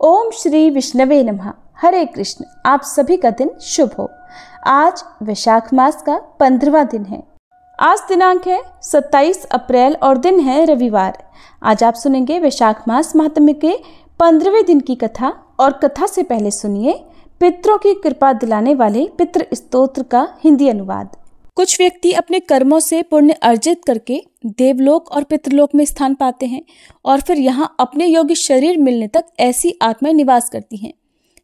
ओम श्री विष्णवे नमः। हरे कृष्ण। आप सभी का दिन शुभ हो। आज वैशाख मास का 15वां दिन है। आज दिनांक है 27 अप्रैल और दिन है रविवार। आज आप सुनेंगे वैशाख मास महात्म्य के 15वें दिन की कथा। और कथा से पहले सुनिए पितरों की कृपा दिलाने वाले पितृ स्तोत्र का हिंदी अनुवाद। कुछ व्यक्ति अपने कर्मों से पुण्य अर्जित करके देवलोक और पितृलोक में स्थान पाते हैं और फिर यहाँ अपने योग्य शरीर मिलने तक ऐसी आत्माएं निवास करती हैं।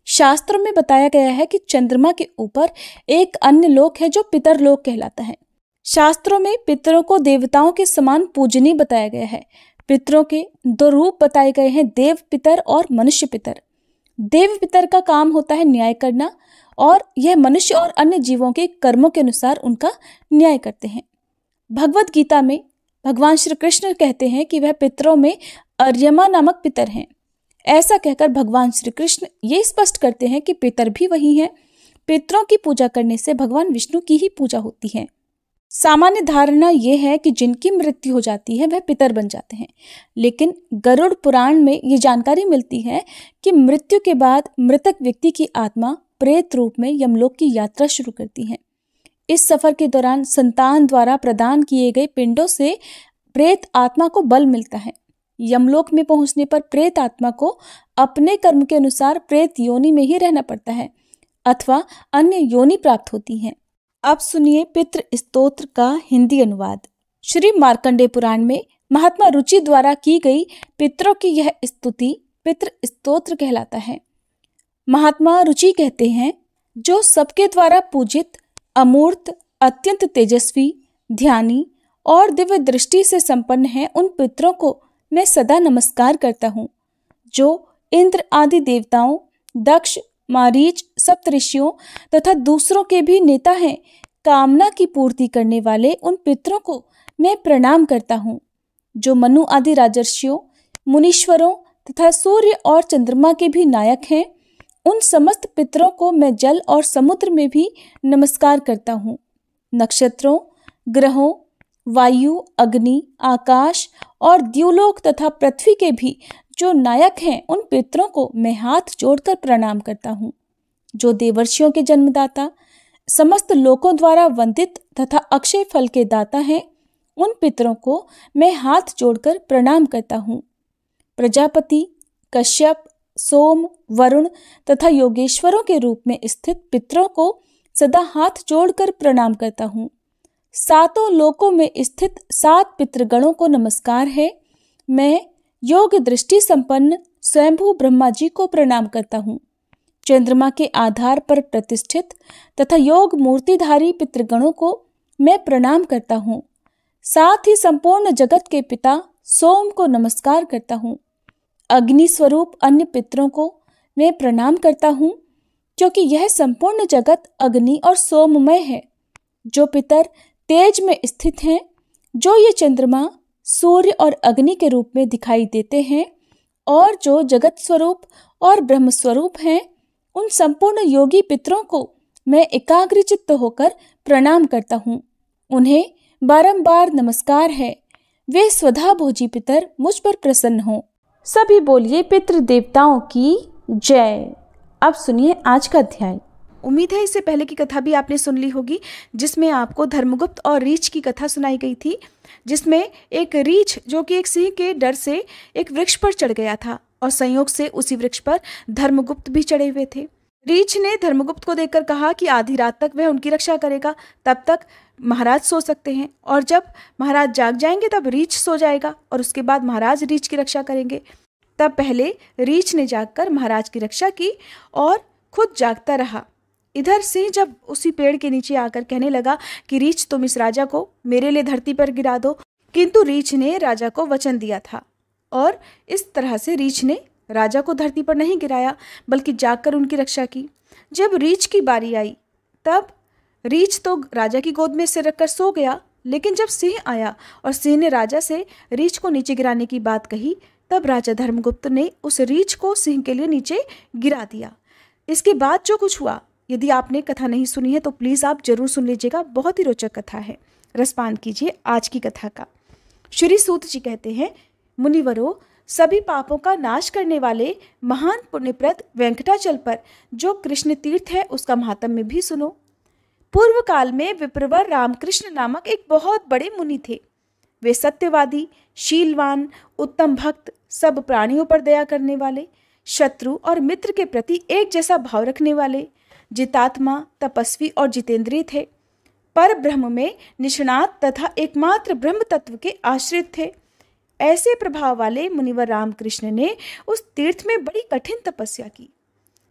शास्त्रों में बताया गया है कि चंद्रमा के ऊपर एक अन्य लोक है जो पितरलोक कहलाता है। शास्त्रों में पितरों को देवताओं के समान पूजनीय बताया गया है। पितरों के दो रूप बताए गए हैं, देव पितर और मनुष्य पितर। देव पितर का काम होता है न्याय करना और यह मनुष्य और अन्य जीवों के कर्मों के अनुसार उनका न्याय करते हैं। भगवत गीता में भगवान श्री कृष्ण कहते हैं कि वह पितरों में अर्यमा नामक पितर हैं। ऐसा कहकर भगवान श्री कृष्ण ये स्पष्ट करते हैं कि पितर भी वही हैं। पितरों की पूजा करने से भगवान विष्णु की ही पूजा होती है। सामान्य धारणा यह है कि जिनकी मृत्यु हो जाती है वह पितर बन जाते हैं, लेकिन गरुड़ पुराण में ये जानकारी मिलती है कि मृत्यु के बाद मृतक व्यक्ति की आत्मा प्रेत रूप में यमलोक की यात्रा शुरू करती है। इस सफर के दौरान संतान द्वारा प्रदान किए गए पिंडों से प्रेत आत्मा को बल मिलता है। यमलोक में पहुंचने पर प्रेत आत्मा को अपने कर्म के अनुसार प्रेत योनि में ही रहना पड़ता है अथवा अन्य योनि प्राप्त होती हैं। अब सुनिए पितृ स्तोत्र का हिंदी अनुवाद। श्री मार्कंडेय पुराण में महात्मा रुचि द्वारा की गई पितरों की यह स्तुति पितृ स्तोत्र कहलाता है। महात्मा रुचि कहते हैं, जो सबके द्वारा पूजित, अमूर्त, अत्यंत तेजस्वी, ध्यानी और दिव्य दृष्टि से संपन्न है, उन पितरों को मैं सदा नमस्कार करता हूँ। जो इंद्र आदि देवताओं, दक्ष, मारीच, सप्तऋषियों तथा दूसरों के भी नेता हैं, कामना की पूर्ति करने वाले उन पितरों को मैं प्रणाम करता हूँ। जो मनु आदि राजर्षियों, मुनीश्वरों तथा सूर्य और चंद्रमा के भी नायक हैं, उन समस्त पितरों को मैं जल और समुद्र में भी नमस्कार करता हूँ। नक्षत्रों, ग्रहों, वायु, अग्नि, आकाश और द्युलोक तथा पृथ्वी के भी जो नायक हैं, उन पितरों को मैं हाथ जोड़कर प्रणाम करता हूँ। जो देवर्षियों के जन्मदाता, समस्त लोकों द्वारा वंदित तथा अक्षय फल के दाता हैं, उन पितरों को मैं हाथ जोड़कर प्रणाम करता हूँ। प्रजापति, कश्यप, सोम, वरुण तथा योगेश्वरों के रूप में स्थित पितरों को सदा हाथ जोड़कर प्रणाम करता हूँ। सातों लोकों में स्थित 7 पितृगणों को नमस्कार है। मैं योग दृष्टि संपन्न स्वयंभू ब्रह्मा जी को प्रणाम करता हूँ। चंद्रमा के आधार पर प्रतिष्ठित तथा योग मूर्तिधारी पितृगणों को मैं प्रणाम करता हूँ। साथ ही संपूर्ण जगत के पिता सोम को नमस्कार करता हूँ। अग्नि स्वरूप अन्य पितरों को मैं प्रणाम करता हूँ, क्योंकि यह संपूर्ण जगत अग्नि और सोममय है। जो पितर तेज में स्थित हैं, जो ये चंद्रमा, सूर्य और अग्नि के रूप में दिखाई देते हैं और जो जगत स्वरूप और ब्रह्म स्वरूप हैं, उन संपूर्ण योगी पितरों को मैं एकाग्रचित्त होकर प्रणाम करता हूँ। उन्हें बारंबार नमस्कार है। वे स्वधा भोजी पितर मुझ पर प्रसन्न हो। सभी बोलिए पितृ देवताओं की जय। अब सुनिए आज का अध्याय। उम्मीद है इससे पहले की कथा भी आपने सुन ली होगी, जिसमें आपको धर्मगुप्त और रीछ की कथा सुनाई गई थी, जिसमें एक रीछ जो कि एक सिंह के डर से एक वृक्ष पर चढ़ गया था और संयोग से उसी वृक्ष पर धर्मगुप्त भी चढ़े हुए थे। रीछ ने धर्मगुप्त को देखकर कहा कि आधी रात तक वह उनकी रक्षा करेगा, तब तक महाराज सो सकते हैं, और जब महाराज जाग जाएंगे तब रीछ सो जाएगा और उसके बाद महाराज रीछ की रक्षा करेंगे। तब पहले रीछ ने जागकर महाराज की रक्षा की और खुद जागता रहा। इधर सिंह जब उसी पेड़ के नीचे आकर कहने लगा कि रीछ तुम इस राजा को मेरे लिए धरती पर गिरा दो, किंतु रीछ ने राजा को वचन दिया था और इस तरह से रीछ ने राजा को धरती पर नहीं गिराया बल्कि जागकर उनकी रक्षा की। जब रीछ की बारी आई तब रीछ तो राजा की गोद में सिर रखकर सो गया, लेकिन जब सिंह आया और सिंह ने राजा से रीछ को नीचे गिराने की बात कही, तब राजा धर्मगुप्त ने उस रीछ को सिंह के लिए नीचे गिरा दिया। इसके बाद जो कुछ हुआ, यदि आपने कथा नहीं सुनी है तो प्लीज़ आप जरूर सुन लीजिएगा, बहुत ही रोचक कथा है। रसपान कीजिए आज की कथा का। श्री सूत जी कहते हैं, मुनिवरों, सभी पापों का नाश करने वाले महान पुण्यप्रद वेंकटाचल पर जो कृष्ण तीर्थ है उसका महात्म्य भी सुनो। पूर्व काल में विप्रवर रामकृष्ण नामक एक बहुत बड़े मुनि थे। वे सत्यवादी, शीलवान, उत्तम भक्त, सब प्राणियों पर दया करने वाले, शत्रु और मित्र के प्रति एक जैसा भाव रखने वाले, जितात्मा, तपस्वी और जितेंद्रिय थे। पर ब्रह्म में निष्णात तथा एकमात्र ब्रह्म तत्व के आश्रित थे। ऐसे प्रभाव वाले मुनिवर रामकृष्ण ने उस तीर्थ में बड़ी कठिन तपस्या की।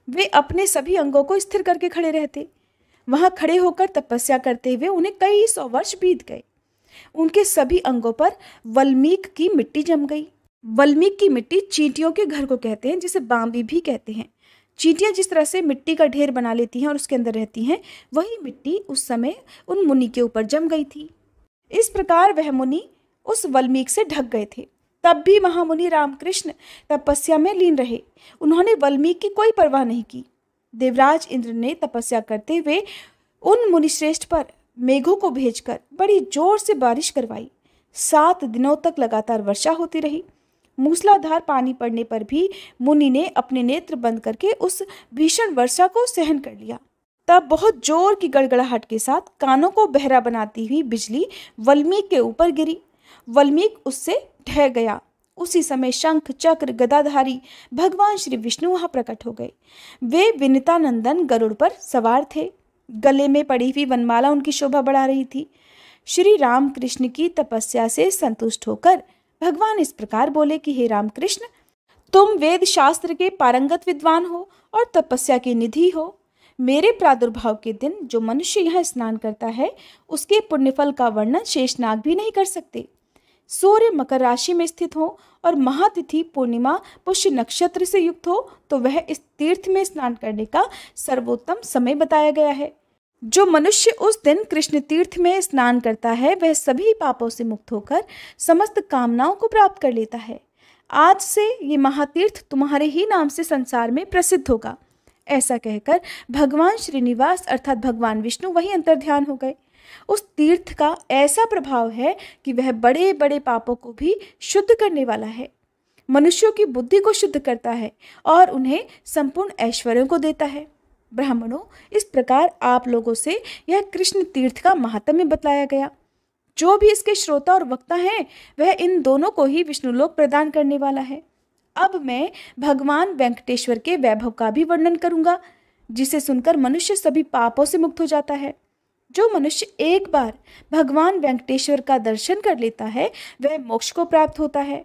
वे अपने सभी अंगों को स्थिर करके खड़े रहते। वहां खड़े होकर तपस्या करते हुए उन्हें कई 100 वर्ष बीत गए। उनके सभी अंगों पर वल्मीक की मिट्टी जम गई। वल्मीक की मिट्टी चींटियों के घर को कहते हैं, जिसे बांबी भी कहते हैं। चींटियां जिस तरह से मिट्टी का ढेर बना लेती हैं और उसके अंदर रहती हैं, वही मिट्टी उस समय उन मुनि के ऊपर जम गई थी। इस प्रकार वह मुनि उस वल्मीक से ढक गए थे। तब भी महामुनि रामकृष्ण तपस्या में लीन रहे। उन्होंने वल्मीक की कोई परवाह नहीं की। देवराज इंद्र ने तपस्या करते हुए उन मुनिश्रेष्ठ पर मेघों को भेजकर बड़ी जोर से बारिश करवाई। 7 दिनों तक लगातार वर्षा होती रही। मूसलाधार पानी पड़ने पर भी मुनि ने अपने नेत्र बंद करके उस भीषण वर्षा को सहन कर लिया। तब बहुत जोर की गड़गड़ाहट के साथ कानों को बहरा बनाती हुई बिजली वल्मीक के ऊपर गिरी। वल्मीक उससे ढह गया। उसी समय शंख, चक्र, गदाधारी भगवान श्री विष्णु वहां प्रकट हो गए। वे विनितानंदन गरुड़ पर सवार थे। गले में पड़ी हुई वनमाला उनकी शोभा बढ़ा रही थी। श्री रामकृष्ण की तपस्या से संतुष्ट होकर भगवान इस प्रकार बोले कि हे रामकृष्ण, तुम वेद शास्त्र के पारंगत विद्वान हो और तपस्या की निधि हो। मेरे प्रादुर्भाव के दिन जो मनुष्य यहाँ स्नान करता है, उसके पुण्यफल का वर्णन शेषनाग भी नहीं कर सकते। सूर्य मकर राशि में स्थित हो और महातिथि पूर्णिमा पुष्य नक्षत्र से युक्त हो तो वह इस तीर्थ में स्नान करने का सर्वोत्तम समय बताया गया है। जो मनुष्य उस दिन कृष्ण तीर्थ में स्नान करता है, वह सभी पापों से मुक्त होकर समस्त कामनाओं को प्राप्त कर लेता है। आज से ये महातीर्थ तुम्हारे ही नाम से संसार में प्रसिद्ध होगा। ऐसा कहकर भगवान श्रीनिवास अर्थात भगवान विष्णु वहीं अंतर्ध्यान हो गए। उस तीर्थ का ऐसा प्रभाव है कि वह बड़े बड़े पापों को भी शुद्ध करने वाला है, मनुष्यों की बुद्धि को शुद्ध करता है और उन्हें संपूर्ण ऐश्वर्यों को देता है। ब्राह्मणों, इस प्रकार आप लोगों से यह कृष्ण तीर्थ का महात्म्य बतलाया गया। जो भी इसके श्रोता और वक्ता हैं, वह इन दोनों को ही विष्णुलोक प्रदान करने वाला है। अब मैं भगवान वेंकटेश्वर के वैभव का भी वर्णन करूंगा, जिसे सुनकर मनुष्य सभी पापों से मुक्त हो जाता है। जो मनुष्य एक बार भगवान वेंकटेश्वर का दर्शन कर लेता है, वह मोक्ष को प्राप्त होता है।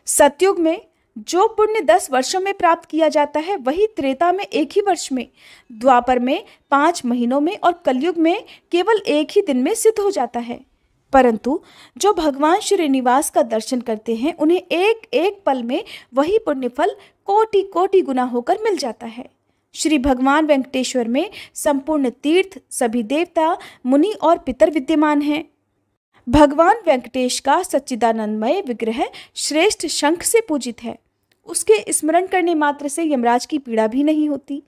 सतयुग में जो पुण्य 10 वर्षों में प्राप्त किया जाता है, वही त्रेता में 1 ही वर्ष में, द्वापर में 5 महीनों में और कलयुग में केवल 1 ही दिन में सिद्ध हो जाता है। परंतु जो भगवान श्रीनिवास का दर्शन करते हैं, उन्हें एक एक पल में वही पुण्यफल कोटि कोटि गुना होकर मिल जाता है। श्री भगवान वेंकटेश्वर में संपूर्ण तीर्थ, सभी देवता, मुनि और पितर विद्यमान हैं। भगवान वेंकटेश का सच्चिदानंदमय विग्रह श्रेष्ठ शंख से पूजित है। उसके स्मरण करने मात्र से यमराज की पीड़ा भी नहीं होती।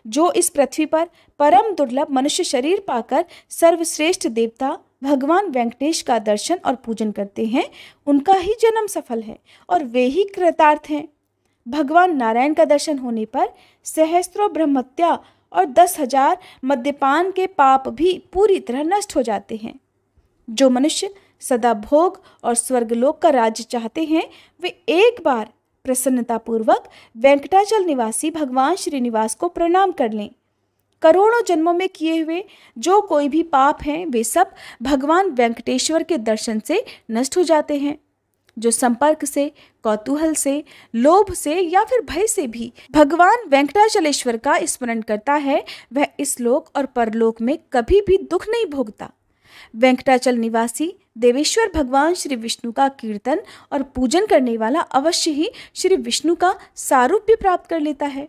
जो इस पृथ्वी पर परम दुर्लभ मनुष्य शरीर पाकर सर्वश्रेष्ठ देवता भगवान वेंकटेश का दर्शन और पूजन करते हैं, उनका ही जन्म सफल है और वे ही कृतार्थ हैं। भगवान नारायण का दर्शन होने पर सहस्त्रों ब्रह्महत्या और 10,000 मद्यपान के पाप भी पूरी तरह नष्ट हो जाते हैं। जो मनुष्य सदा भोग और स्वर्गलोक का राज्य चाहते हैं, वे एक बार प्रसन्नतापूर्वक वेंकटाचल निवासी भगवान श्रीनिवास को प्रणाम कर लें। करोड़ों जन्मों में किए हुए जो कोई भी पाप हैं, वे सब भगवान वेंकटेश्वर के दर्शन से नष्ट हो जाते हैं। जो संपर्क से, कौतूहल से, लोभ से या फिर भय से भी भगवान वेंकटाचलेश्वर का स्मरण करता है, वह इस लोक और परलोक में कभी भी दुख नहीं भोगता। वेंकटाचल निवासी देवेश्वर भगवान श्री विष्णु का कीर्तन और पूजन करने वाला अवश्य ही श्री विष्णु का सारूप्य प्राप्त कर लेता है।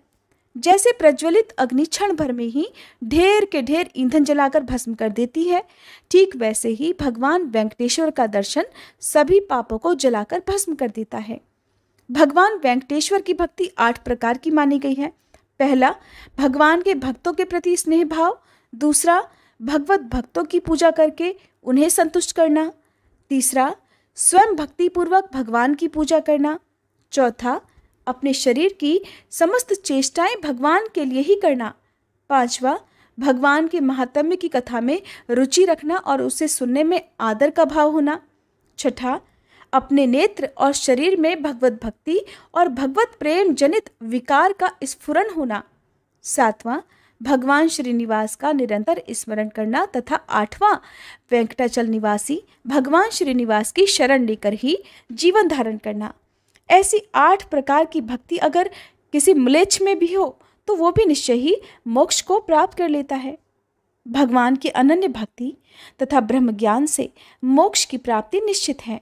जैसे प्रज्वलित अग्नि क्षण भर में ही ढेर के ढेर ईंधन जलाकर भस्म कर देती है, ठीक वैसे ही भगवान वेंकटेश्वर का दर्शन सभी पापों को जलाकर भस्म कर देता है। भगवान वेंकटेश्वर की भक्ति 8 प्रकार की मानी गई है। पहला, भगवान के भक्तों के प्रति स्नेह भाव। दूसरा, भगवत भक्तों की पूजा करके उन्हें संतुष्ट करना। तीसरा, स्वयं भक्ति पूर्वक भगवान की पूजा करना। चौथा, अपने शरीर की समस्त चेष्टाएं भगवान के लिए ही करना। पांचवा, भगवान के महात्म्य की कथा में रुचि रखना और उसे सुनने में आदर का भाव होना। छठा, अपने नेत्र और शरीर में भगवत भक्ति और भगवत प्रेम जनित विकार का स्फुरन होना। सातवां, भगवान श्रीनिवास का निरंतर स्मरण करना तथा आठवां, वेंकटाचल निवासी भगवान श्रीनिवास की शरण लेकर ही जीवन धारण करना। ऐसी 8 प्रकार की भक्ति अगर किसी म्लेच्छ में भी हो तो वो भी निश्चय ही मोक्ष को प्राप्त कर लेता है। भगवान की अनन्य भक्ति तथा ब्रह्म ज्ञान से मोक्ष की प्राप्ति निश्चित है।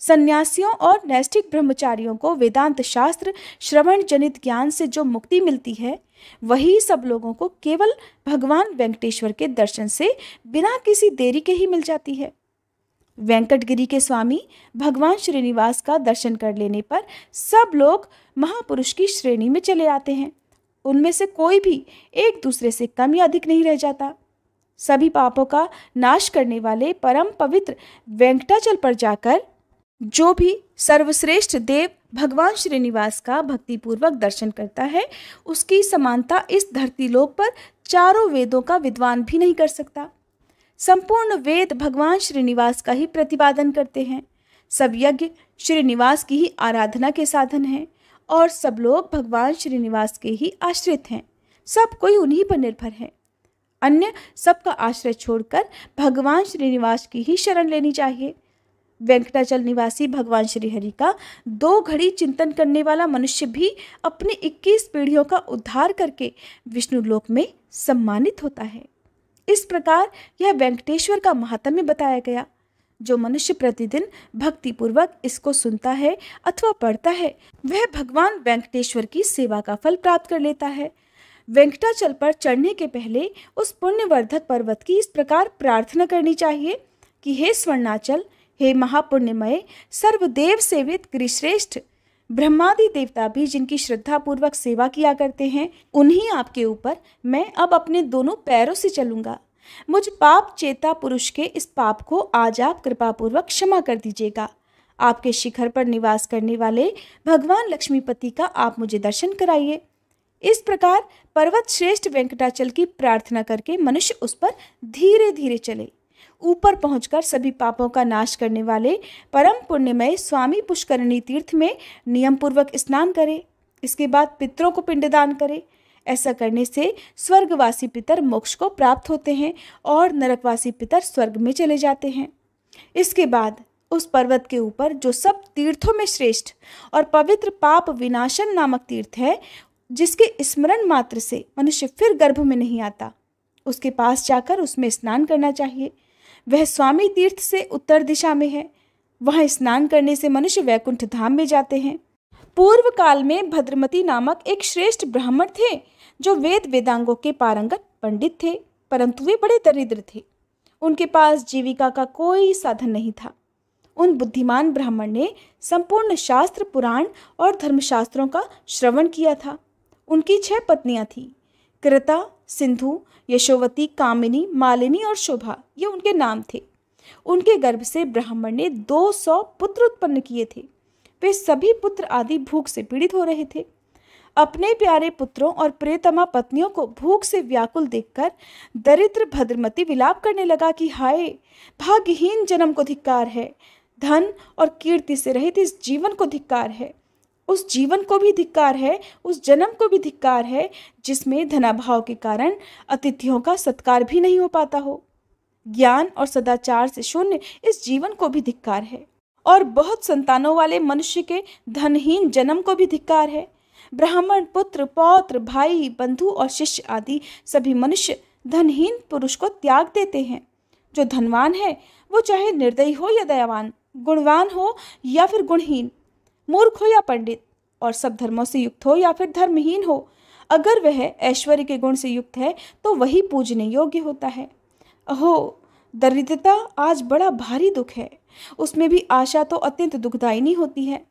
सन्यासियों और नैष्ठिक ब्रह्मचारियों को वेदांत शास्त्र श्रवण जनित ज्ञान से जो मुक्ति मिलती है, वही सब लोगों को केवल भगवान वेंकटेश्वर के दर्शन से बिना किसी देरी के ही मिल जाती है। वेंकटगिरी के स्वामी भगवान श्रीनिवास का दर्शन कर लेने पर सब लोग महापुरुष की श्रेणी में चले आते हैं। उनमें से कोई भी एक दूसरे से कम या अधिक नहीं रह जाता। सभी पापों का नाश करने वाले परम पवित्र वेंकटाचल पर जाकर जो भी सर्वश्रेष्ठ देव भगवान श्रीनिवास का भक्तिपूर्वक दर्शन करता है, उसकी समानता इस धरती लोक पर चारों वेदों का विद्वान भी नहीं कर सकता। संपूर्ण वेद भगवान श्रीनिवास का ही प्रतिपादन करते हैं। सब यज्ञ श्रीनिवास की ही आराधना के साधन हैं और सब लोग भगवान श्रीनिवास के ही आश्रित हैं। सब कोई उन्हीं पर निर्भर है। अन्य सबका आश्रय छोड़कर भगवान श्रीनिवास की ही शरण लेनी चाहिए। वेंकटाचल निवासी भगवान श्रीहरि का 2 घड़ी चिंतन करने वाला मनुष्य भी अपनी 21 पीढ़ियों का उद्धार करके विष्णु लोक में सम्मानित होता है। इस प्रकार यह वेंकटेश्वर का महात्म्य बताया गया। जो मनुष्य प्रतिदिन भक्तिपूर्वक इसको सुनता है अथवा पढ़ता है, वह भगवान वेंकटेश्वर की सेवा का फल प्राप्त कर लेता है। वेंकटाचल पर चढ़ने के पहले उस पुण्यवर्धक पर्वत की इस प्रकार प्रार्थना करनी चाहिए कि हे स्वर्णाचल, हे महापुण्यमय, सर्वदेव सेवित गिरिश्रेष्ठ, ब्रह्मादि देवता भी जिनकी श्रद्धा पूर्वक सेवा किया करते हैं, उन्हीं आपके ऊपर मैं अब अपने दोनों पैरों से चलूंगा। मुझ पाप चेता पुरुष के इस पाप को आज आप कृपा पूर्वक क्षमा कर दीजिएगा। आपके शिखर पर निवास करने वाले भगवान लक्ष्मीपति का आप मुझे दर्शन कराइए। इस प्रकार पर्वत श्रेष्ठ वेंकटाचल की प्रार्थना करके मनुष्य उस पर धीरे धीरे चले। ऊपर पहुंचकर सभी पापों का नाश करने वाले परम पुण्यमय स्वामी पुष्करणी तीर्थ में नियम पूर्वक स्नान करे। इसके बाद पितरों को पिंडदान करे। ऐसा करने से स्वर्गवासी पितर मोक्ष को प्राप्त होते हैं और नरकवासी पितर स्वर्ग में चले जाते हैं। इसके बाद उस पर्वत के ऊपर जो सब तीर्थों में श्रेष्ठ और पवित्र पाप विनाशन नामक तीर्थ है, जिसके स्मरण मात्र से मनुष्य फिर गर्भ में नहीं आता, उसके पास जाकर उसमें स्नान करना चाहिए। वह स्वामी तीर्थ से उत्तर दिशा में है। वहां स्नान करने से मनुष्य वैकुंठ धाम में जाते हैं। पूर्व काल में भद्रमती नामक एक श्रेष्ठ ब्राह्मण थे जो वेद वेदांगों के पारंगत पंडित थे, परंतु वे बड़े दरिद्र थे। उनके पास जीविका का कोई साधन नहीं था। उन बुद्धिमान ब्राह्मण ने संपूर्ण शास्त्र, पुराण और धर्मशास्त्रों का श्रवण किया था। उनकी 6 पत्नियां थीं। कृता, सिंधु, यशोवती, कामिनी, मालिनी और शोभा, ये उनके नाम थे। उनके गर्भ से ब्राह्मण ने 200 पुत्र उत्पन्न किए थे। वे सभी पुत्र आदि भूख से पीड़ित हो रहे थे। अपने प्यारे पुत्रों और प्रियतमा पत्नियों को भूख से व्याकुल देखकर दरिद्र भद्रमती विलाप करने लगा कि हाय, भाग्यहीन जन्म को धिक्कार है। धन और कीर्ति से रहित इस जीवन को धिक्कार है। उस जीवन को भी धिक्कार है, उस जन्म को भी धिक्कार है जिसमें धनाभाव के कारण अतिथियों का सत्कार भी नहीं हो पाता हो। ज्ञान और सदाचार से शून्य इस जीवन को भी धिक्कार है और बहुत संतानों वाले मनुष्य के धनहीन जन्म को भी धिक्कार है। ब्राह्मण, पुत्र, पौत्र, भाई, बंधु और शिष्य आदि सभी मनुष्य धनहीन पुरुष को त्याग देते हैं। जो धनवान है वो चाहे निर्दयी हो या दयावान, गुणवान हो या फिर गुणहीन, मूर्ख हो या पंडित, और सब धर्मों से युक्त हो या फिर धर्महीन हो, अगर वह ऐश्वर्य के गुण से युक्त है तो वही पूजने योग्य होता है। अहो, दरिद्रता आज बड़ा भारी दुख है। उसमें भी आशा तो अत्यंत दुखदायिनी होती है।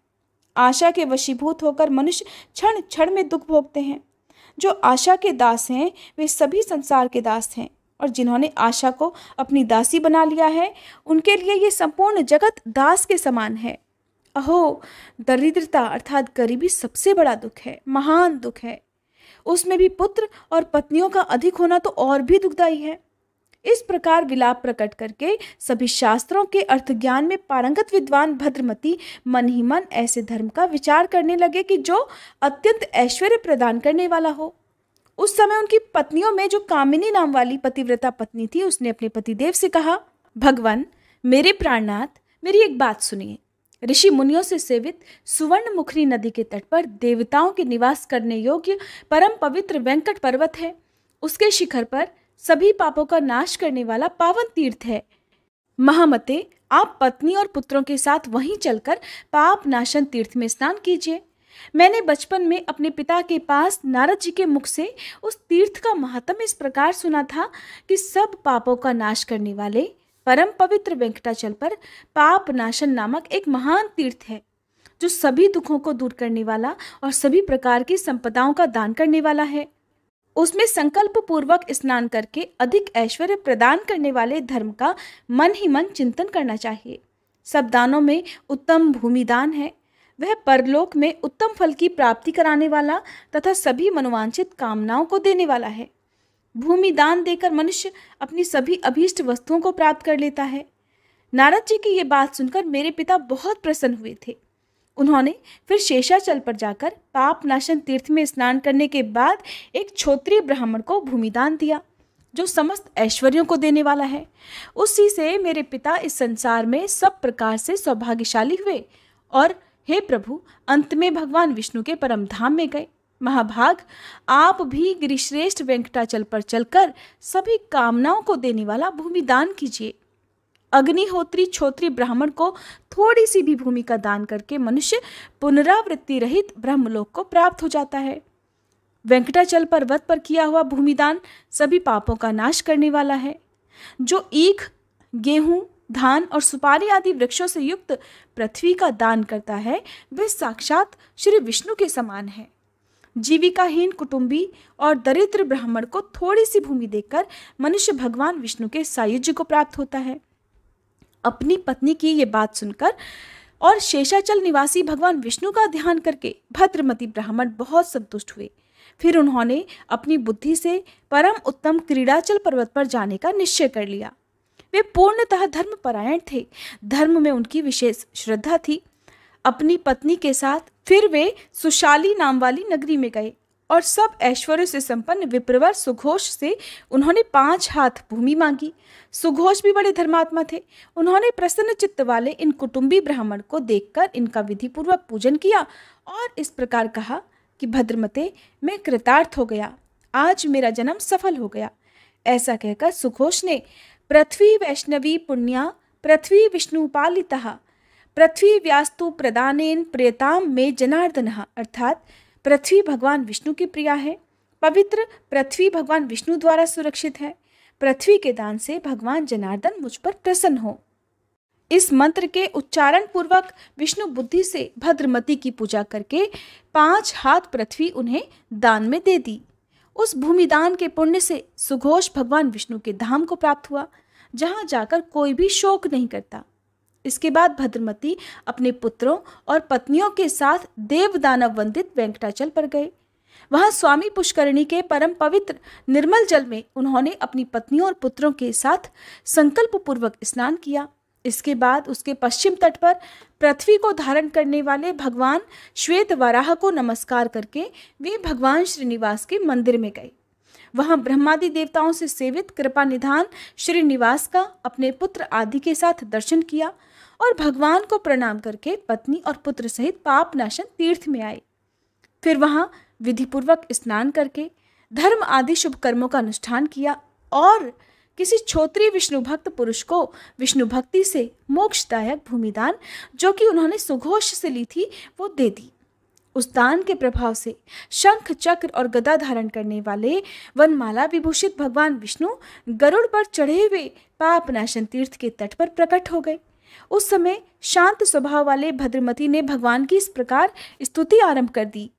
आशा के वशीभूत होकर मनुष्य क्षण क्षण में दुख भोगते हैं। जो आशा के दास हैं वे सभी संसार के दास हैं, और जिन्होंने आशा को अपनी दासी बना लिया है उनके लिए ये संपूर्ण जगत दास के समान है। अहो, दरिद्रता अर्थात गरीबी सबसे बड़ा दुख है, महान दुख है। उसमें भी पुत्र और पत्नियों का अधिक होना तो और भी दुखदायी है। इस प्रकार विलाप प्रकट करके सभी शास्त्रों के अर्थ ज्ञान में पारंगत विद्वान भद्रमती मन ही मन ऐसे धर्म का विचार करने लगे कि जो अत्यंत ऐश्वर्य प्रदान करने वाला हो। उस समय उनकी पत्नियों में जो कामिनी नाम वाली पतिव्रता पत्नी थी, उसने अपने पतिदेव से कहा, भगवान, मेरे प्राणनाथ, मेरी एक बात सुनिए। ऋषि मुनियों से सेवित सुवर्ण मुखरी नदी के तट पर देवताओं के निवास करने योग्य परम पवित्र वेंकट पर्वत है। उसके शिखर पर सभी पापों का नाश करने वाला पावन तीर्थ है। महामते, आप पत्नी और पुत्रों के साथ वहीं चलकर पाप नाशन तीर्थ में स्नान कीजिए। मैंने बचपन में अपने पिता के पास नारद जी के मुख से उस तीर्थ का महात्म्य इस प्रकार सुना था कि सब पापों का नाश करने वाले परम पवित्र वेंकटाचल पर पाप नाशन नामक एक महान तीर्थ है, जो सभी दुखों को दूर करने वाला और सभी प्रकार की संपदाओं का दान करने वाला है। उसमें संकल्प पूर्वक स्नान करके अधिक ऐश्वर्य प्रदान करने वाले धर्म का मन ही मन चिंतन करना चाहिए। सब दानों में उत्तम भूमि दान है। वह परलोक में उत्तम फल की प्राप्ति कराने वाला तथा सभी मनोवांछित कामनाओं को देने वाला है। भूमि दान देकर मनुष्य अपनी सभी अभीष्ट वस्तुओं को प्राप्त कर लेता है। नारद जी की ये बात सुनकर मेरे पिता बहुत प्रसन्न हुए थे। उन्होंने फिर शेषाचल पर जाकर पाप नाशन तीर्थ में स्नान करने के बाद एक क्षत्रिय ब्राह्मण को भूमिदान दिया, जो समस्त ऐश्वर्यों को देने वाला है। उसी से मेरे पिता इस संसार में सब प्रकार से सौभाग्यशाली हुए और हे प्रभु, अंत में भगवान विष्णु के परम धाम में गए। महाभाग, आप भी गिरिश्रेष्ठ वेंकटाचल पर चलकर सभी कामनाओं को देने वाला भूमि दान कीजिए। अग्निहोत्री क्षत्रिय ब्राह्मण को थोड़ी सी भी भूमि का दान करके मनुष्य पुनरावृत्ति रहित ब्रह्मलोक को प्राप्त हो जाता है। वेंकटाचल पर्वत पर किया हुआ भूमिदान सभी पापों का नाश करने वाला है। जो ईख, गेहूं, धान और सुपारी आदि वृक्षों से युक्त पृथ्वी का दान करता है, वह साक्षात श्री विष्णु के समान है। जीविकाहीन कुटुंबी और दरिद्र ब्राह्मण को थोड़ी सी भूमि देकर मनुष्य भगवान विष्णु के सायुज्य को प्राप्त होता है। अपनी पत्नी की ये बात सुनकर और शेषाचल निवासी भगवान विष्णु का ध्यान करके भद्रमती ब्राह्मण बहुत संतुष्ट हुए। फिर उन्होंने अपनी बुद्धि से परम उत्तम क्रीड़ाचल पर्वत पर जाने का निश्चय कर लिया। वे पूर्णतः धर्मपरायण थे। धर्म में उनकी विशेष श्रद्धा थी। अपनी पत्नी के साथ फिर वे सुशाली नाम वाली नगरी में गए और सब ऐश्वर्य से संपन्न विप्रवर सुघोष से उन्होंने 5 हाथ भूमि मांगी। सुघोष भी बड़े धर्मात्मा थे। उन्होंने प्रसन्न चित्त वाले इन कुटुंबी ब्राह्मण को देखकर इनका विधिपूर्वक पूजन किया और इस प्रकार कहा कि भद्रमते, मैं कृतार्थ हो गया, आज मेरा जन्म सफल हो गया। ऐसा कहकर सुघोष ने पृथ्वी वैष्णवी पुण्या पृथ्वी विष्णुपालितः पृथ्वी व्यास्तु प्रदानेन प्रियताम में जनार्दनः, अर्थात पृथ्वी भगवान विष्णु की प्रिया है, पवित्र पृथ्वी भगवान विष्णु द्वारा सुरक्षित है, पृथ्वी के दान से भगवान जनार्दन मुझ पर प्रसन्न हो। इस मंत्र के उच्चारण पूर्वक विष्णु बुद्धि से भद्रमती की पूजा करके 5 हाथ पृथ्वी उन्हें दान में दे दी। उस भूमिदान के पुण्य से सुघोष भगवान विष्णु के धाम को प्राप्त हुआ, जहां जाकर कोई भी शोक नहीं करता। इसके बाद भद्रमती अपने पुत्रों और पत्नियों के साथ देव दानव वंदित वेंकटाचल पर गए। वहां स्वामी पुष्करणी के परम पवित्र निर्मल जल में उन्होंने अपनी पत्नियों और पुत्रों के साथ संकल्प पूर्वक स्नान किया। इसके बाद उसके पश्चिम तट पर पृथ्वी को धारण करने वाले भगवान श्वेत वराह को नमस्कार करके वे भगवान श्रीनिवास के मंदिर में गए। वहां ब्रह्मादि देवताओं से सेवित कृपा निधान श्रीनिवास का अपने पुत्र आदि के साथ दर्शन किया और भगवान को प्रणाम करके पत्नी और पुत्र सहित पाप नाशन तीर्थ में आए। फिर वहां विधिपूर्वक स्नान करके धर्म आदि शुभ कर्मों का अनुष्ठान किया और किसी क्षत्रिय विष्णु भक्त पुरुष को विष्णु भक्ति से मोक्षदायक भूमिदान, जो कि उन्होंने सुघोष से ली थी, वो दे दी। उस दान के प्रभाव से शंख चक्र और गदा धारण करने वाले वनमाला विभूषित भगवान विष्णु गरुड़ पर चढ़े हुए पाप नाशन तीर्थ के तट पर प्रकट हो गए। उस समय शांत स्वभाव वाले भद्रमती ने भगवान की इस प्रकार स्तुति आरंभ कर दी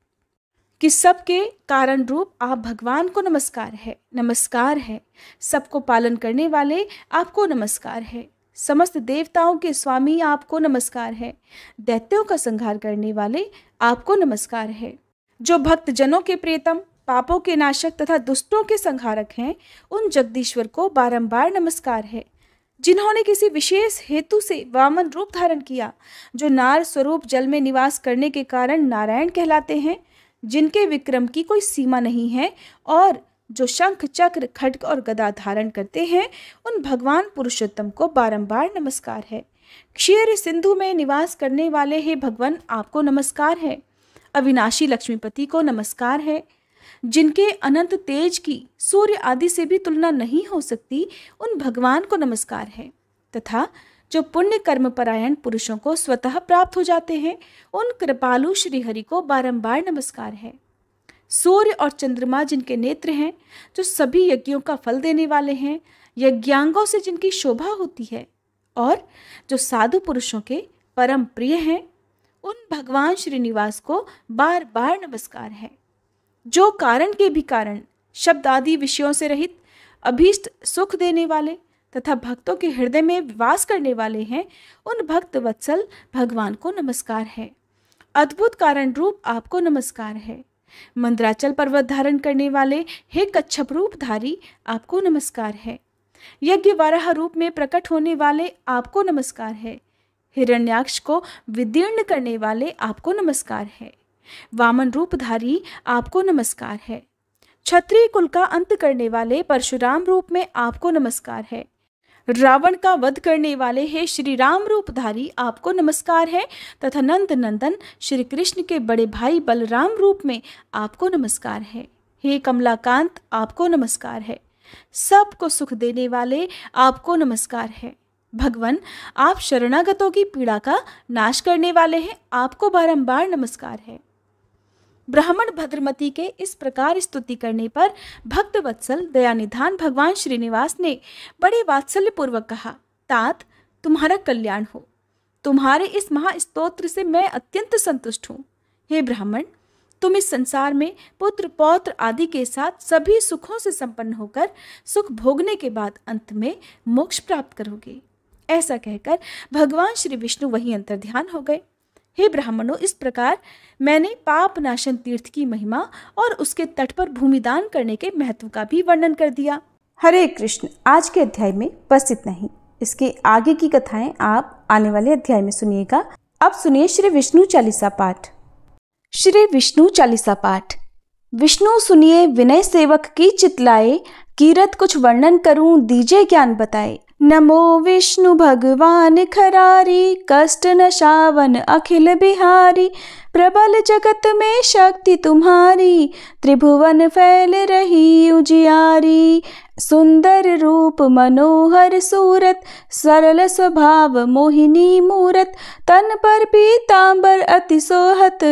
कि सबके कारण रूप आप भगवान को नमस्कार है, नमस्कार है। सबको पालन करने वाले आपको नमस्कार है। समस्त देवताओं के स्वामी आपको नमस्कार है। दैत्यों का संहार करने वाले आपको नमस्कार है। जो भक्त जनों के प्रियतम, पापों के नाशक तथा दुष्टों के संहारक हैं, उन जगदीश्वर को बारंबार नमस्कार है। जिन्होंने किसी विशेष हेतु से वामन रूप धारण किया, जो नार स्वरूप जल में निवास करने के कारण नारायण कहलाते हैं, जिनके विक्रम की कोई सीमा नहीं है और जो शंख चक्र खड्ग और गदा धारण करते हैं, उन भगवान पुरुषोत्तम को बारंबार नमस्कार है। क्षीर सिंधु में निवास करने वाले हे भगवान, आपको नमस्कार है। अविनाशी लक्ष्मीपति को नमस्कार है। जिनके अनंत तेज की सूर्य आदि से भी तुलना नहीं हो सकती, उन भगवान को नमस्कार है। तथा जो पुण्य कर्म परायण पुरुषों को स्वतः प्राप्त हो जाते हैं, उन कृपालु श्रीहरि को बारंबार नमस्कार है। सूर्य और चंद्रमा जिनके नेत्र हैं, जो सभी यज्ञों का फल देने वाले हैं, यज्ञांगों से जिनकी शोभा होती है और जो साधु पुरुषों के परम प्रिय हैं, उन भगवान श्रीनिवास को बार बार नमस्कार है। जो कारण के भी कारण, शब्द आदि विषयों से रहित, अभीष्ट सुख देने वाले तथा भक्तों के हृदय में वास करने वाले हैं, उन भक्त वत्सल भगवान को नमस्कार है। अद्भुत कारण रूप आपको नमस्कार है। मंदराचल पर्वत धारण करने वाले हे कच्छप रूपधारी, आपको नमस्कार है। यज्ञ वाराह रूप में प्रकट होने वाले आपको नमस्कार है। हिरण्याक्ष को विदीर्ण करने वाले आपको नमस्कार है। वामन रूपधारी आपको नमस्कार है। क्षत्रिय कुल का अंत करने वाले परशुराम रूप में आपको नमस्कार है। रावण का वध करने वाले हे श्री राम रूपधारी, आपको नमस्कार है। तथा नंद नंदन श्री कृष्ण के बड़े भाई बलराम रूप में आपको नमस्कार है। हे कमलाकांत, आपको नमस्कार है। सबको सुख देने वाले आपको नमस्कार है। भगवान, आप शरणागतों की पीड़ा का नाश करने वाले हैं, आपको बारंबार नमस्कार है। ब्राह्मण भद्रमती के इस प्रकार स्तुति करने पर भक्त वत्सल दयानिधान भगवान श्रीनिवास ने बड़े वात्सल्य पूर्वक कहा, तात, तुम्हारा कल्याण हो। तुम्हारे इस महास्तोत्र से मैं अत्यंत संतुष्ट हूँ। हे ब्राह्मण, तुम इस संसार में पुत्र पौत्र आदि के साथ सभी सुखों से संपन्न होकर सुख भोगने के बाद अंत में मोक्ष प्राप्त करोगे। ऐसा कहकर भगवान श्री विष्णु वहीं अंतर्ध्यान हो गए। हे ब्राह्मणों, इस प्रकार मैंने पाप नाशन तीर्थ की महिमा और उसके तट पर भूमिदान करने के महत्व का भी वर्णन कर दिया। हरे कृष्ण। आज के अध्याय में बस इतना ही। इसके आगे की कथाएं आप आने वाले अध्याय में सुनिएगा। अब सुनिए श्री विष्णु चालीसा पाठ। श्री विष्णु चालीसा पाठ। विष्णु सुनिए विनय सेवक की चितलाए, कीरत कुछ वर्णन करूं दीजे ज्ञान बताए। नमो विष्णु भगवान खरारी, कष्ट नशावन अखिल बिहारी। प्रबल जगत में शक्ति तुम्हारी, त्रिभुवन फैल रही उजियारी। सुंदर रूप मनोहर सूरत, सरल स्वभाव मोहिनी मूरत। तन पर पीतांबर अति सोहत,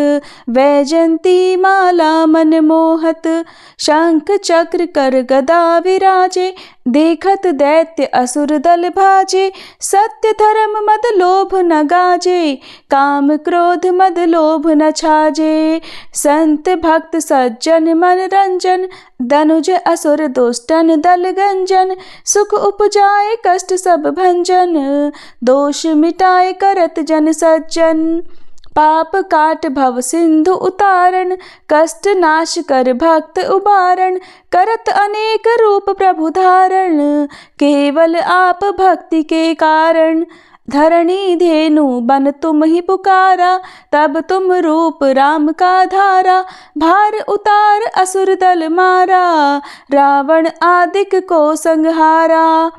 वैजंती माला मन मोहत। शंख चक्र कर गदा विराजे, देखत दैत्य असुर दल भाजे। सत्य धर्म मद लोभ न गाजे, काम क्रोध मद लोभ न छाजे। संत भक्त सज्जन मन रंजन, धनुज असुर दुष्टन दल गंजन। सुख उपजाए कष्ट सब भंजन, दोष मिटाए करत जन सज्जन। पाप काट भव सिंधु उतारण, कष्ट नाश कर भक्त उबारण। करत अनेक रूप प्रभु धारण, केवल आप भक्ति के कारण। धरणी धेनु बन तुम ही पुकारा, तब तुम रूप राम का धारा। भार उतार असुर दल मारा, रावण आदिक को संहारा।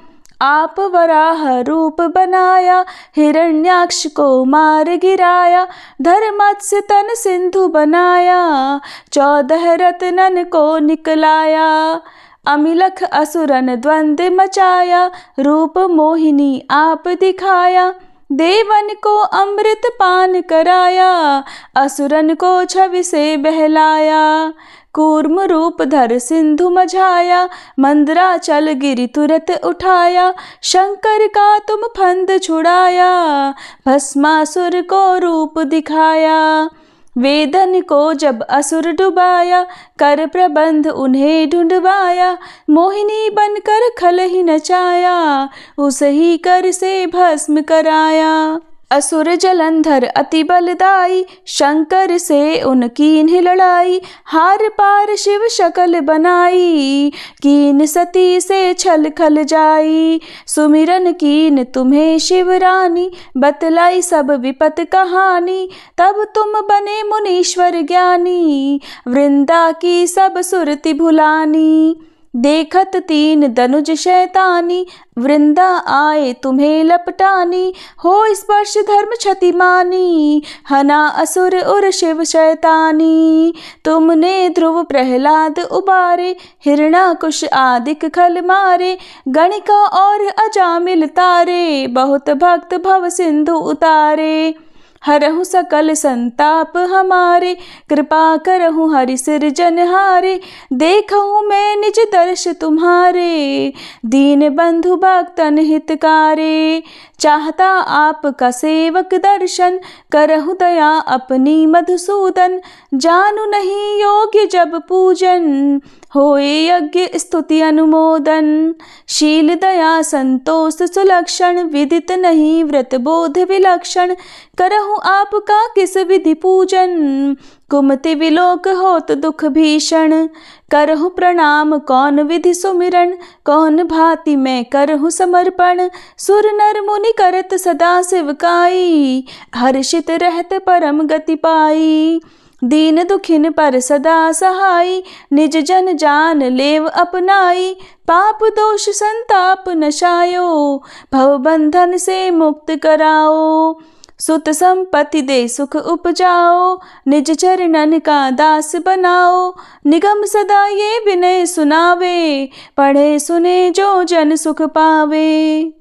आप वराह रूप बनाया, हिरण्याक्ष को मार गिराया। धर्मत्स्य तन सिंधु बनाया, 14 रत्नन को निकलाया। अमिलख असुरन द्वंद मचाया, रूप मोहिनी आप दिखाया। देवन को अमृत पान कराया, असुरन को छवि से बहलाया। कूर्म रूप धर सिंधु मझाया, मंदराचल गिरि तुरत उठाया। शंकर का तुम फंद छुड़ाया, भस्मासुर को रूप दिखाया। वेदन को जब असुर डुबाया, कर प्रबंध उन्हें ढूंढवाया। मोहिनी बनकर खल ही नचाया, उस ही कर से भस्म कराया। असुर जलंधर अति बलदाई, शंकर से उनकी इन्हें लड़ाई। हार पार शिव शकल बनाई, कीन सती से छल खल जाई। सुमिरन कीन तुम्हें शिव रानी, बतलाई सब विपत कहानी। तब तुम बने मुनीश्वर ज्ञानी, वृंदा की सब सुरति भुलानी। देखत तीन दनुज शैतानी, वृंदा आए तुम्हें लपटानी। हो स्पर्श धर्म क्षति मानी, हना असुर उर शिव शैतानी। तुमने ध्रुव प्रहलाद उबारे, हिरणाकुश आदिक खल मारे। गणिका और अजामिल तारे, बहुत भक्त भव सिंधु उतारे। हरहु सकल संताप हमारे, कृपा करहु हरि सिरजनहारे। देखहु मैं निज दर्श तुम्हारे, दीन बंधु भक्तन हितकारे। चाहता आपका सेवक दर्शन, करहु दया अपनी मधुसूदन। जानू नहीं योग्य जब पूजन, होए यज्ञ स्तुति अनुमोदन। शील दया संतोष सुलक्षण, विदित नहीं व्रत बोध विलक्षण। करहु आपका किस विधि पूजन, कुमति विलोक होत दुख भीषण। करहु प्रणाम कौन विधि सुमिरन, कौन भांति मैं करहु समर्पण। सुर नर मुनि करत सदा सेवकाई, हर्षित रहत परम गति पाई। दीन दुखिन पर सदा सहाई, निज जन जान लेव अपनाई। पाप दोष संताप नशायो, भव बंधन से मुक्त कराओ। सुत संपत्ति दे सुख उपजाओ, निज चरणन का दास बनाओ। निगम सदा ये विनय सुनावे, पढ़े सुने जो जन सुख पावे।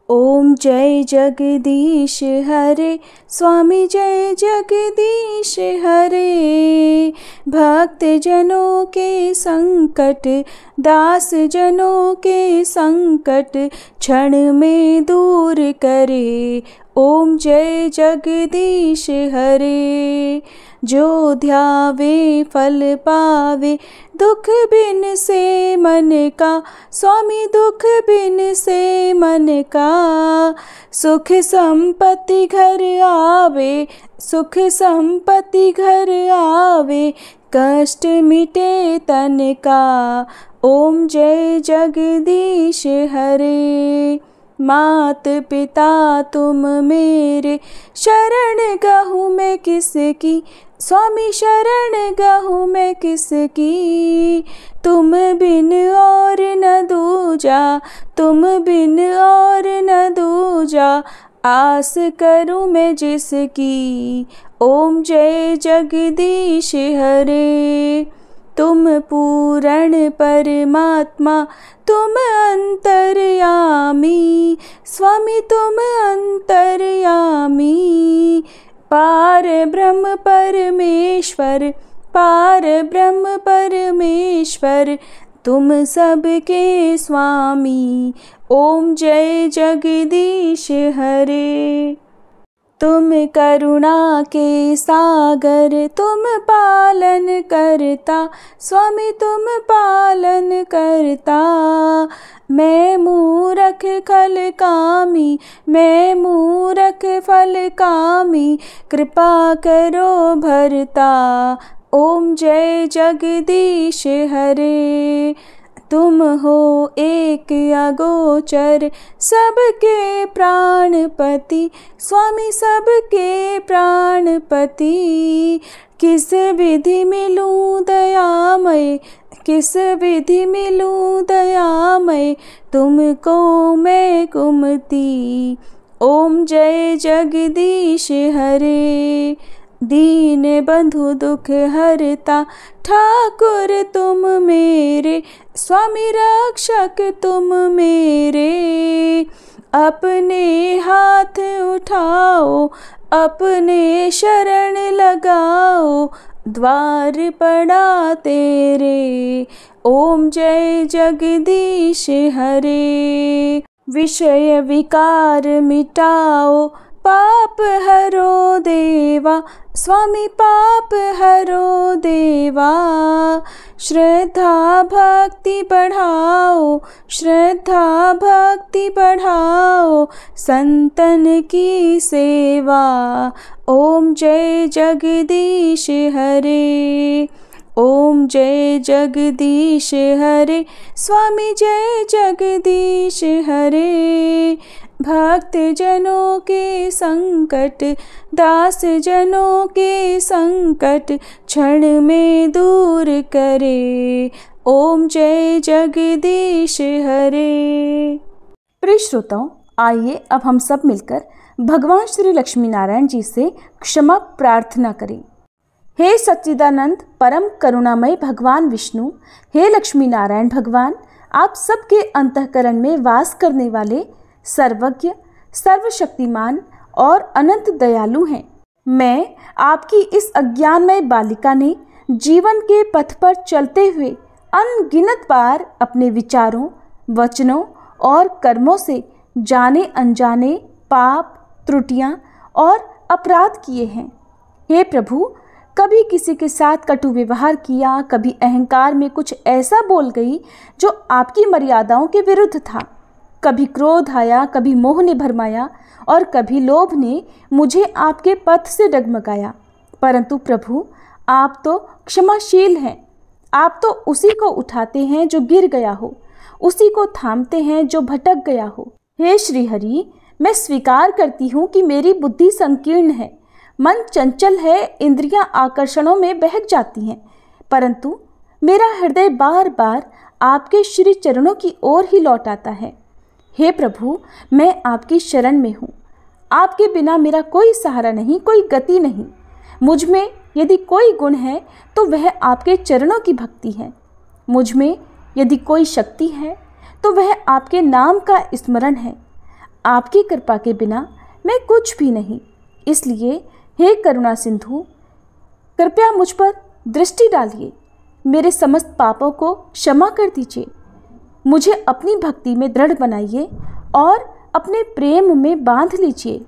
ओम जय जगदीश हरे, स्वामी जय जगदीश हरे। भक्त जनों के संकट, दास जनों के संकट, क्षण में दूर करे। ओम जय जगदीश हरे। जो ध्यावे फल पावे, दुख बिन से मन का। स्वामी दुख बिन से मन का, सुख संपत्ति घर आवे। सुख संपत्ति घर आवे, कष्ट मिटे तन का। ओम जय जगदीश हरे। मात पिता तुम मेरे, शरण गहूँ मैं किसकी। स्वामी शरण गहूँ मैं किसकी। तुम बिन और न दूजा, तुम बिन और न दूजा। आस करूँ मैं जिसकी। ओम जय जगदीश हरे। तुम पूर्ण परमात्मा, तुम अंतर्यामी। स्वामी तुम अंतर्यामी। पार ब्रह्म परमेश्वर, पार ब्रह्म परमेश्वर। तुम सबके स्वामी। ओम जय जगदीश हरे। तुम करुणा के सागर, तुम पालन करता। स्वामी तुम पालन करता। मैं मूरख खल कामी, मैं मूरख फल कामी। कृपा करो भरता। ओम जय जगदीश हरे। तुम हो एक अगोचर, सबके प्राणपति। स्वामी सबके प्राणपति। किस विधि मिलूं दयामय, किस विधि मिलूं दयामय। तुमको मैं कुमति। ओम जय जगदीश हरे। दीन बंधु दुख हरता, ठाकुर तुम मेरे। स्वामी रक्षक तुम मेरे। अपने हाथ उठाओ, अपने शरण लगाओ। द्वार पड़ा तेरे। ओम जय जगदीश हरे। विषय विकार मिटाओ, पाप हरो देवा, स्वामी पाप हरो देवा। श्रद्धा भक्ति बढ़ाओ, श्रद्धा भक्ति बढ़ाओ, संतन की सेवा। ओम जय जगदीश हरे, ओम जय जगदीश हरे, स्वामी जय जगदीश हरे। भक्त जनों के संकट, दास जनों के संकट, क्षण में दूर करे। ओम जय जगदीश हरे। प्रिय श्रोताओं, आइए अब हम सब मिलकर भगवान श्री लक्ष्मी नारायण जी से क्षमा प्रार्थना करें। हे सच्चिदानंद परम करुणामय भगवान विष्णु, हे लक्ष्मी नारायण भगवान, आप सबके अंतःकरण में वास करने वाले सर्वज्ञ, सर्वशक्तिमान और अनंत दयालु हैं। मैं आपकी इस अज्ञानमय बालिका ने जीवन के पथ पर चलते हुए अनगिनत बार अपने विचारों, वचनों और कर्मों से जाने अनजाने पाप, त्रुटियां और अपराध किए हैं। हे प्रभु, कभी किसी के साथ कटु व्यवहार किया, कभी अहंकार में कुछ ऐसा बोल गई जो आपकी मर्यादाओं के विरुद्ध था। कभी क्रोध आया, कभी मोह ने भरमाया और कभी लोभ ने मुझे आपके पथ से डगमगाया। परंतु प्रभु, आप तो क्षमाशील हैं। आप तो उसी को उठाते हैं जो गिर गया हो, उसी को थामते हैं जो भटक गया हो। हे श्री हरि, मैं स्वीकार करती हूँ कि मेरी बुद्धि संकीर्ण है, मन चंचल है, इंद्रियां आकर्षणों में बहक जाती हैं, परंतु मेरा हृदय बार बार आपके श्री चरणों की ओर ही लौट आता है। हे प्रभु, मैं आपकी शरण में हूँ। आपके बिना मेरा कोई सहारा नहीं, कोई गति नहीं। मुझ में यदि कोई गुण है तो वह आपके चरणों की भक्ति है। मुझ में यदि कोई शक्ति है तो वह आपके नाम का स्मरण है। आपकी कृपा के बिना मैं कुछ भी नहीं। इसलिए हे करुणा सिंधु, कृपया मुझ पर दृष्टि डालिए, मेरे समस्त पापों को क्षमा कर दीजिए, मुझे अपनी भक्ति में दृढ़ बनाइए और अपने प्रेम में बांध लीजिए।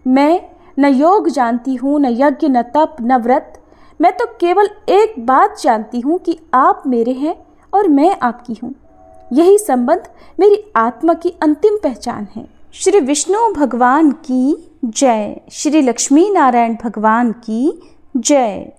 मैं न योग जानती हूँ, न यज्ञ, न तप, न व्रत। मैं तो केवल एक बात जानती हूँ कि आप मेरे हैं और मैं आपकी हूँ। यही संबंध मेरी आत्मा की अंतिम पहचान है। श्री विष्णु भगवान की जय। श्री लक्ष्मी नारायण भगवान की जय।